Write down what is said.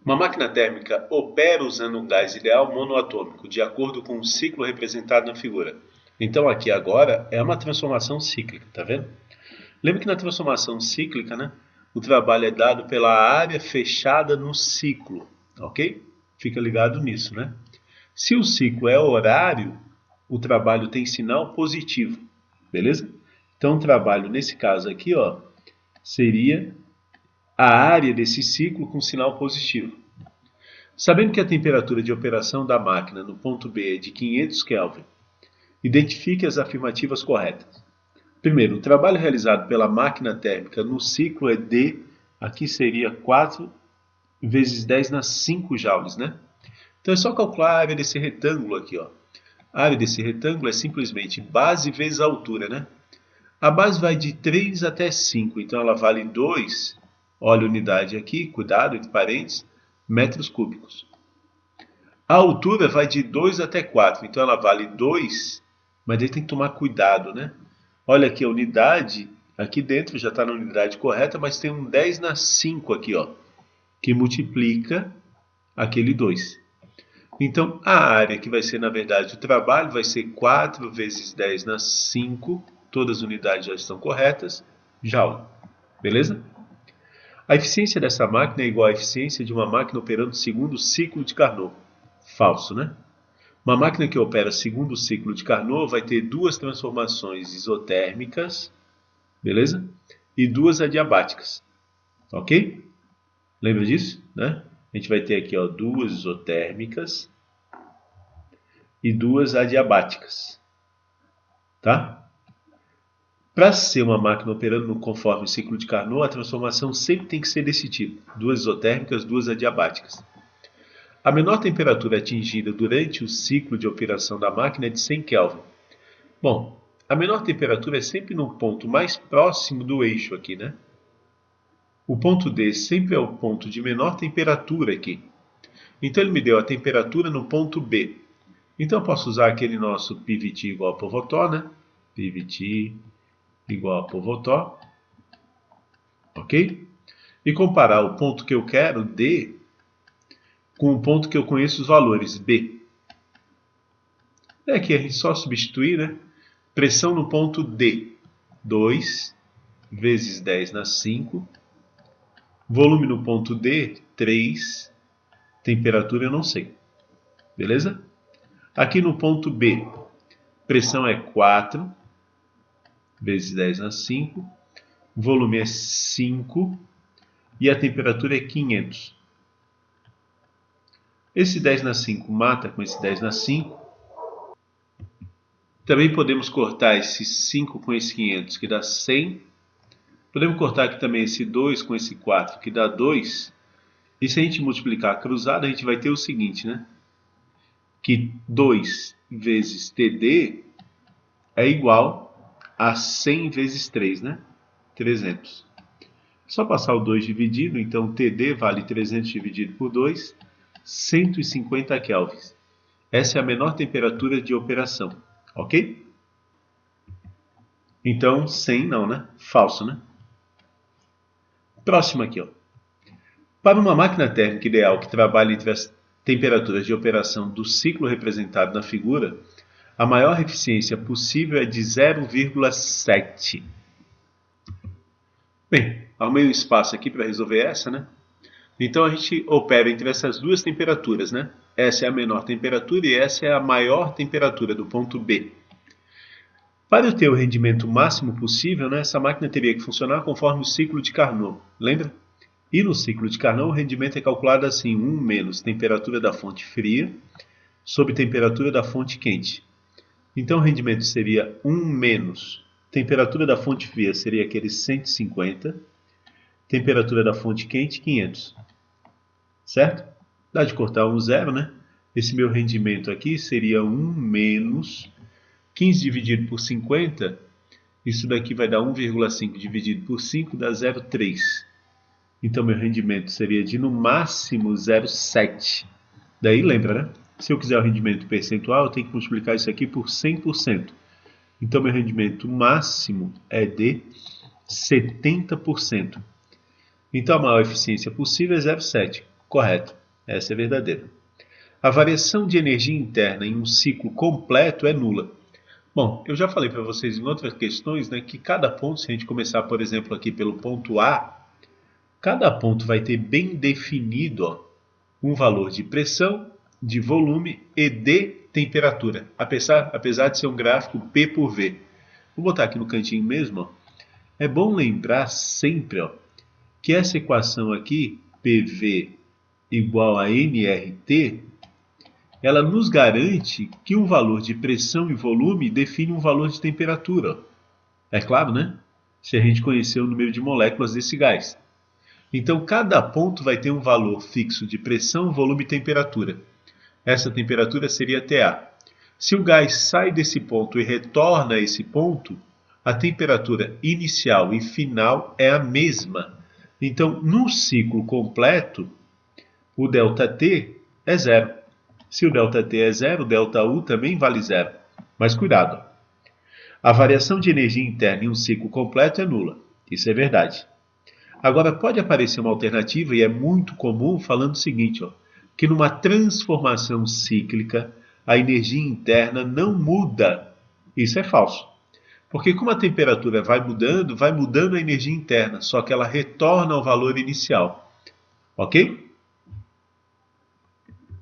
Uma máquina térmica opera usando um gás ideal monoatômico, de acordo com o ciclo representado na figura. Então aqui agora é uma transformação cíclica, tá vendo? Lembra que na transformação cíclica, né, o trabalho é dado pela área fechada no ciclo, ok? Fica ligado nisso, né? Se o ciclo é horário, o trabalho tem sinal positivo, beleza? Então o trabalho nesse caso aqui, ó, seria a área desse ciclo com sinal positivo. Sabendo que a temperatura de operação da máquina no ponto B é de 500 Kelvin, identifique as afirmativas corretas. Primeiro, o trabalho realizado pela máquina térmica no ciclo é de, aqui seria 4 vezes 10 nas 5 joules, né? Então é só calcular a área desse retângulo aqui, ó. A área desse retângulo é simplesmente base vezes a altura, né? A base vai de 3 até 5, então ela vale 2, olha a unidade aqui, cuidado, entre parênteses, metros cúbicos. A altura vai de 2 até 4, então ela vale 2, mas aí tem que tomar cuidado, né? Olha aqui a unidade, aqui dentro já está na unidade correta, mas tem um 10 na 5 aqui, ó, que multiplica aquele 2. Então, a área que vai ser, na verdade, o trabalho vai ser 4 vezes 10 na 5, todas as unidades já estão corretas, joule, beleza? A eficiência dessa máquina é igual à eficiência de uma máquina operando segundo o ciclo de Carnot. Falso, né? Uma máquina que opera segundo o ciclo de Carnot vai ter duas transformações isotérmicas, beleza? E duas adiabáticas, ok? Lembra disso, né? A gente vai ter aqui, ó, duas isotérmicas e duas adiabáticas, tá? Para ser uma máquina operando conforme o ciclo de Carnot, a transformação sempre tem que ser desse tipo: duas isotérmicas, duas adiabáticas. A menor temperatura atingida durante o ciclo de operação da máquina é de 100 Kelvin. Bom, a menor temperatura é sempre no ponto mais próximo do eixo aqui, né? O ponto D sempre é o ponto de menor temperatura aqui. Então ele me deu a temperatura no ponto B. Então eu posso usar aquele nosso PVT igual a Povotor, né? PVT igual a Povotor, ok? E comparar o ponto que eu quero, D, com o ponto que eu conheço os valores, B. É aqui a gente só substituir, né? Pressão no ponto D, 2 vezes 10 na 5. Volume no ponto D, 3. Temperatura eu não sei. Beleza? Aqui no ponto B, pressão é 4 vezes 10 na 5. Volume é 5. E a temperatura é 500. Esse 10 na 5 mata com esse 10 na 5. Também podemos cortar esse 5 com esse 500, que dá 100. Podemos cortar aqui também esse 2 com esse 4, que dá 2. E se a gente multiplicar cruzado, a gente vai ter o seguinte, né? Que 2 vezes TD é igual a 100 vezes 3, né? 300. Só passar o 2 dividido, então TD vale 300 dividido por 2, 150 kelvins. Essa é a menor temperatura de operação, ok? Então 100 não, né? Falso, né? Próximo aqui, ó. Para uma máquina térmica ideal que trabalhe entre as temperaturas de operação do ciclo representado na figura, a maior eficiência possível é de 0,7. Bem, arrumei um espaço aqui para resolver essa, né? Então a gente opera entre essas duas temperaturas, né? Essa é a menor temperatura e essa é a maior temperatura do ponto B. Para eu ter o rendimento máximo possível, né, essa máquina teria que funcionar conforme o ciclo de Carnot, lembra? E no ciclo de Carnot o rendimento é calculado assim: 1 menos temperatura da fonte fria sobre temperatura da fonte quente. Então o rendimento seria 1 menos temperatura da fonte fria, seria aquele 150, temperatura da fonte quente, 500. Certo? Dá de cortar um zero, né? Esse meu rendimento aqui seria 1 menos 15 dividido por 50. Isso daqui vai dar 1,5 dividido por 5, dá 0,3. Então meu rendimento seria de no máximo 0,7. Daí lembra, né? Se eu quiser o rendimento percentual, eu tenho que multiplicar isso aqui por 100%. Então meu rendimento máximo é de 70%. Então a maior eficiência possível é 0,7. Correto. Essa é verdadeira. A variação de energia interna em um ciclo completo é nula. Bom, eu já falei para vocês em outras questões, né, que cada ponto, se a gente começar, por exemplo, aqui pelo ponto A, cada ponto vai ter bem definido um valor de pressão, de volume e de temperatura, apesar de ser um gráfico P por V. Vou botar aqui no cantinho mesmo. É bom lembrar sempre que essa equação aqui, PV igual a nRT, ela nos garante que um valor de pressão e volume define um valor de temperatura. É claro, né? Se a gente conhecer o número de moléculas desse gás. Então, cada ponto vai ter um valor fixo de pressão, volume e temperatura. Essa temperatura seria TA. Se o gás sai desse ponto e retorna a esse ponto, a temperatura inicial e final é a mesma. Então, no ciclo completo, o ΔT é zero. Se o ΔT é zero, o ΔU também vale zero. Mas cuidado, a variação de energia interna em um ciclo completo é nula. Isso é verdade. Agora, pode aparecer uma alternativa, e é muito comum, falando o seguinte, que numa transformação cíclica, a energia interna não muda. Isso é falso. Porque como a temperatura vai mudando a energia interna, só que ela retorna ao valor inicial. Ok?